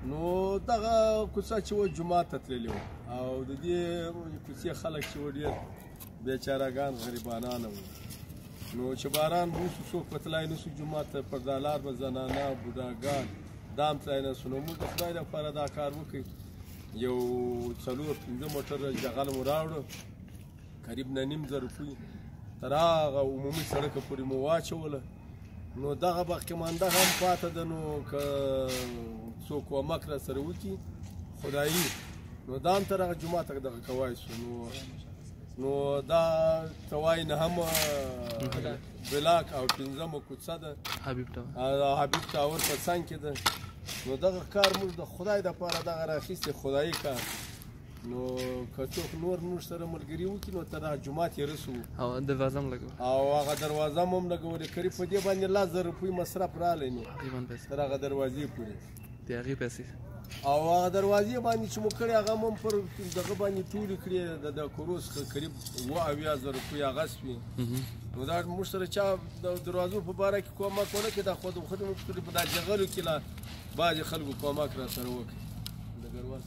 نو دغه کوڅه چې و جومات ته تللي وو او د دې کوڅې خلک چې و ډېر بیچارهګان غریبانان وو نو چې باران وشو څوک به تلای نه شو جومات ته پر دا لار به زنانه بوډاګان دام تلای نه شو نو موږ د خدای لپاره دا کار وکړو یو 4-5 موټره جغل مو راوړو قریب نه نیم زره روپۍ تر هغه عمومي سړکه پورې مو واچوله نو دغه باقیمانده هم پاته ده نو که څوک کومک را سره وکړي خدایي نو دا هم تر هغه جومات ته دغه کوای شو نو دا توای نه هم بلاک او 5مه کوڅه ده حبیب ټاور په څنګ کې ده نو دغه کار موږ د خدای دپاره دغه راخیستې خدایي کار نو که څوک نور موږ سره ملګري وکړي نو تر هغه جومات یې رسوو او دروازه هم لګولې او هغه دروازه هم لګولې قریب په دې باندې 10,000 روپۍ مصرف راغلی نو تر هغه دروازې پورې د هغې پیسې او هغه دروازې باندې چې مو کړې هغه هم پر دغه باندې ټولې کړې د کروز قریب 70,000 روپۍ هغه سوې نو دا موږ سره چا د دروازو په باره کې کومک ونه کړي دا خود موږ په دا جغلو کې لا بعضې خلکو کومک را سره وکړي ډګروال